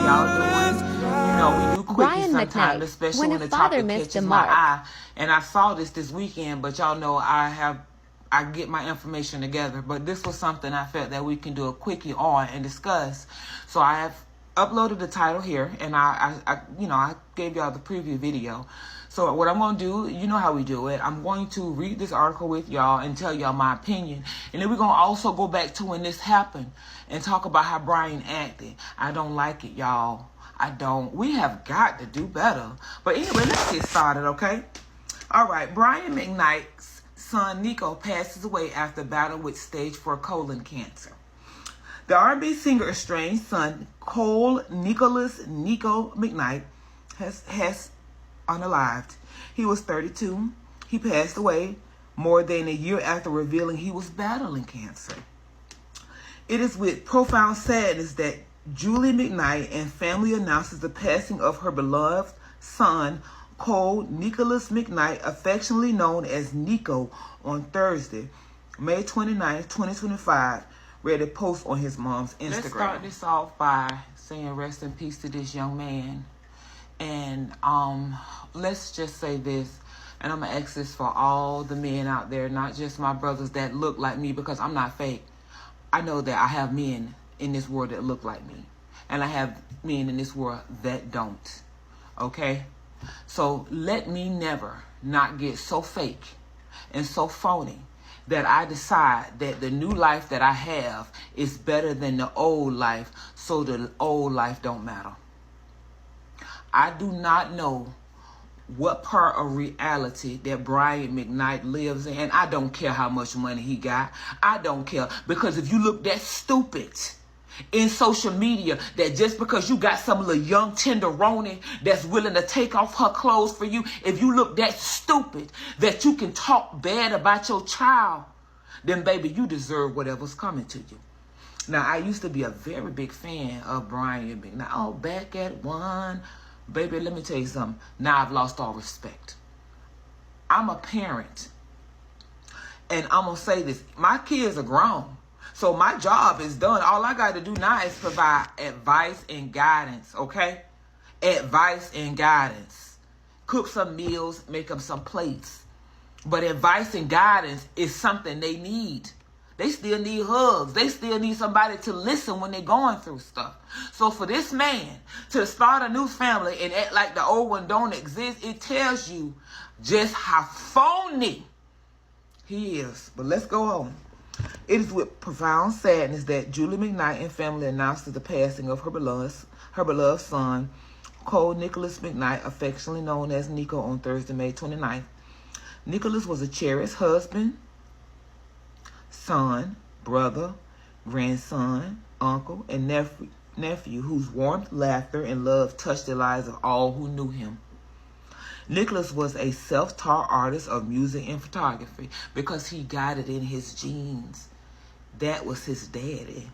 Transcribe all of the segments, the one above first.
y'all doing? You know, we do quickie Brian sometimes, McKnight, especially when when a the father topic missed catches the my mark. eye. And I saw this weekend, but y'all know I get my information together. But this was something I felt that we can do a quickie on and discuss. So I have uploaded the title here, and I gave y'all the preview video. So what I'm going to do, you know how we do it. I'm going to read this article with y'all and tell y'all my opinion. And then we're going to also go back to when this happened and talk about how Brian acted. I don't like it, y'all. I don't. We have got to do better. But anyway, let's get started, okay? All right. Brian McKnight's son, Nico, passes away after battle with stage 4 colon cancer. The R&B singer estranged son, Cole Nicholas Nico McKnight, has unalived. He was 32. He passed away more than a year after revealing he was battling cancer. It is with profound sadness that Julie McKnight and family announces the passing of her beloved son, Cole Nicholas McKnight, affectionately known as Nico, on Thursday, May 29, 2025, read a post on his mom's Instagram. Let's start this off by saying rest in peace to this young man. And let's just say this, and I'm going to ask this for all the men out there, not just my brothers that look like me, because I'm not fake. I know that I have men in this world that look like me, and I have men in this world that don't, okay? So let me never not get so fake and so phony that I decide that the new life that I have is better than the old life, so the old life don't matter. I do not know what part of reality that Brian McKnight lives in. And I don't care how much money he got. I don't care. Because if you look that stupid in social media, that just because you got some little young tenderoni that's willing to take off her clothes for you, if you look that stupid that you can talk bad about your child, then baby, you deserve whatever's coming to you. Now, I used to be a very big fan of Brian McKnight. Oh, back at one. Baby, let me tell you something. Now I've lost all respect. I'm a parent. And I'm going to say this. My kids are grown. So my job is done. All I got to do now is provide advice and guidance, okay? Advice and guidance. Cook some meals, make them some plates. But advice and guidance is something they need. They still need hugs. They still need somebody to listen when they're going through stuff. So for this man to start a new family and act like the old one don't exist, it tells you just how phony he is. But let's go on. It is with profound sadness that Julie McKnight and family announced the passing of her beloved son, Cole Nicholas McKnight, affectionately known as Nico, on Thursday, May 29th. Nicholas was a cherished husband, son, brother, grandson, uncle, and nephew whose warmth, laughter, and love touched the lives of all who knew him. Nicholas was a self-taught artist of music and photography because he got it in his genes. That was his daddy.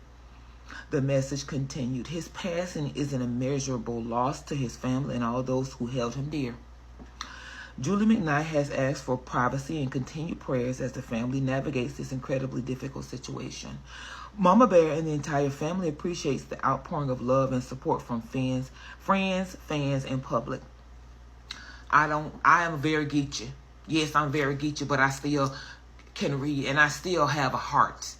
The message continued. His passing is an immeasurable loss to his family and all those who held him dear. Julie McKnight has asked for privacy and continued prayers as the family navigates this incredibly difficult situation. Mama Bear and the entire family appreciates the outpouring of love and support from friends, and public. I am very geeky. Yes, I'm very geeky, but I still can read and I still have a heart.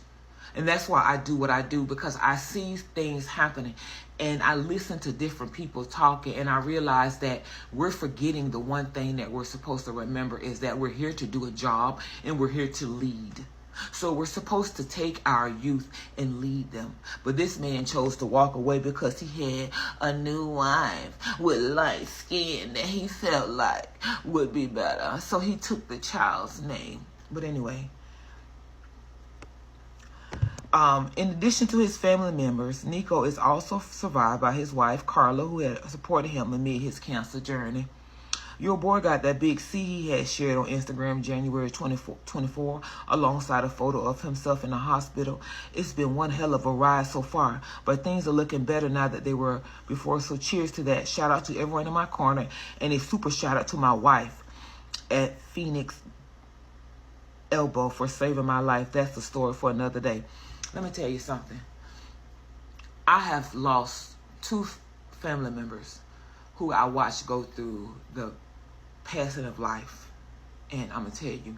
And that's why I do what I do, because I see things happening and I listen to different people talking, and I realize that we're forgetting the one thing that we're supposed to remember is that we're here to do a job and we're here to lead. So we're supposed to take our youth and lead them. But this man chose to walk away because he had a new wife with light skin that he felt like would be better. So he took the child's name. But anyway, in addition to his family members, Nico is also survived by his wife, Carla, who had supported him amid his cancer journey. Your boy got that big C he had shared on Instagram January 24, alongside a photo of himself in the hospital. It's been one hell of a ride so far, but things are looking better now that they were before. So cheers to that. Shout out to everyone in my corner, and a super shout out to my wife at Phoenix Elbow for saving my life. That's the story for another day. Let me tell you something. I have lost two family members who I watched go through the passing of life. And I'm going to tell you,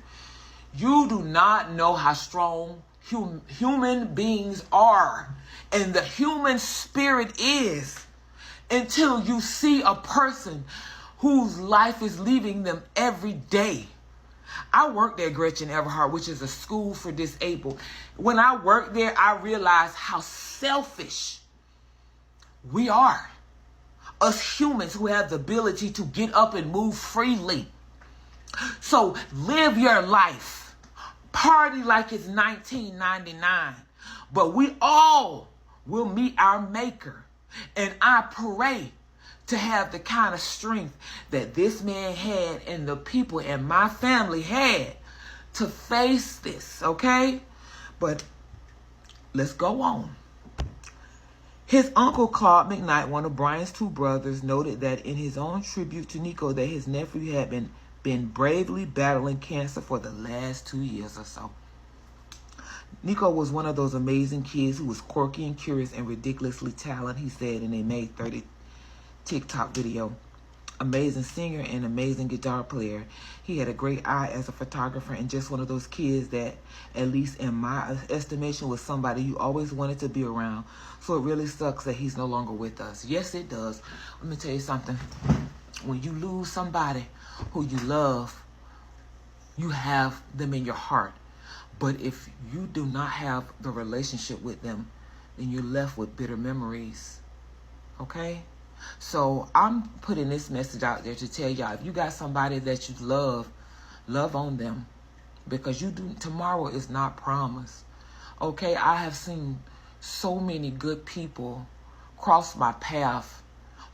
you do not know how strong human beings are and the human spirit is until you see a person whose life is leaving them every day. I worked at Gretchen Everhart, which is a school for disabled. When I worked there, I realized how selfish we are. Us humans who have the ability to get up and move freely. So live your life. Party like it's 1999. But we all will meet our maker. And I pray to have the kind of strength that this man had and the people in my family had to face this, okay? But let's go on. His uncle, Claude McKnight, one of Brian's two brothers, noted that in his own tribute to Nico that his nephew had been bravely battling cancer for the last 2 years or so. Nico was one of those amazing kids who was quirky and curious and ridiculously talented, he said in a May 30 TikTok video. Amazing singer and amazing guitar player. He had a great eye as a photographer and just one of those kids that, at least in my estimation, was somebody you always wanted to be around. So it really sucks that he's no longer with us. Yes, it does. Let me tell you something. When you lose somebody who you love, you have them in your heart. But if you do not have the relationship with them, then you're left with bitter memories. Okay? So I'm putting this message out there to tell y'all, if you got somebody that you love on them, because tomorrow is not promised. Okay, I have seen so many good people cross my path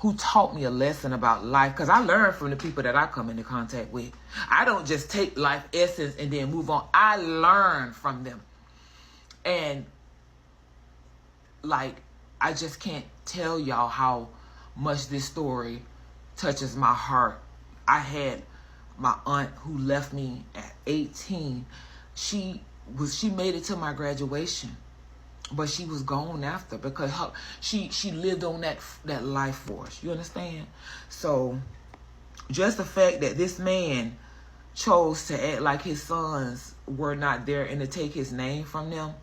who taught me a lesson about life, because I learn from the people that I come into contact with. I don't just take life essence and then move on. I learn from them. And like, I just can't tell y'all how much this story touches my heart. I had my aunt who left me at 18. She made it to my graduation, but she was gone after because she lived on that life force. You understand? So just the fact that this man chose to act like his sons were not there and to take his name from them,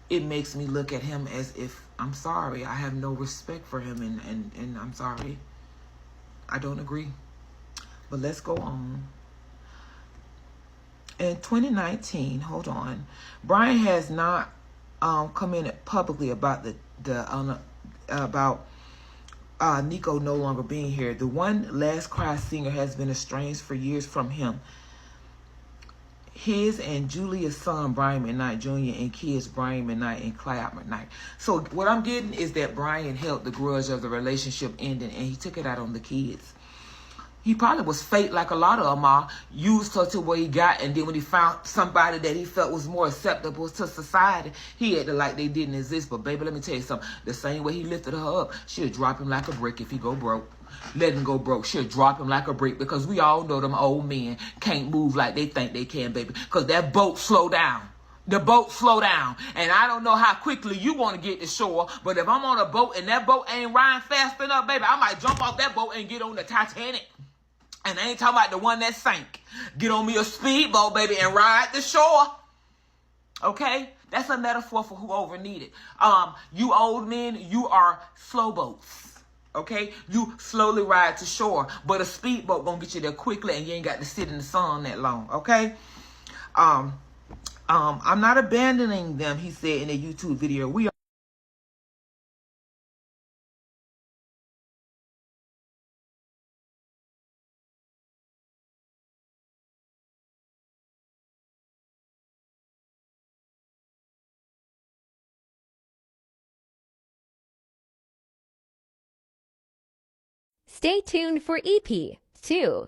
it makes me look at him as if, I'm sorry, I have no respect for him, and I'm sorry, I don't agree. But let's go on. In 2019, hold on, Brian has not commented publicly about Nico no longer being here. The one last cry singer has been estranged for years from him. His and Julia's son, Brian McKnight Jr., and kids, Brian McKnight and Clyde McKnight. So what I'm getting is that Brian held the grudge of the relationship ending, and he took it out on the kids. He probably was fake like a lot of them are, used her to what he got, and then when he found somebody that he felt was more acceptable to society, he acted like they didn't exist. But baby, let me tell you something. The same way he lifted her up, she'll drop him like a brick if he go broke. Let him go broke. She'll drop him like a brick, because we all know them old men can't move like they think they can, baby. Because that boat slow down. The boat slow down. And I don't know how quickly you want to get to shore, but if I'm on a boat and that boat ain't riding fast enough, baby, I might jump off that boat and get on the Titanic. And I ain't talking about the one that sank. Get on me a speedboat, baby, and ride the shore. Okay? That's a metaphor for whoever need it. You old men, you are slow boats. Okay? You slowly ride to shore. But a speedboat gonna get you there quickly, and you ain't got to sit in the sun that long. Okay? I'm not abandoning them, he said in a YouTube video. We are. Stay tuned for EP 2.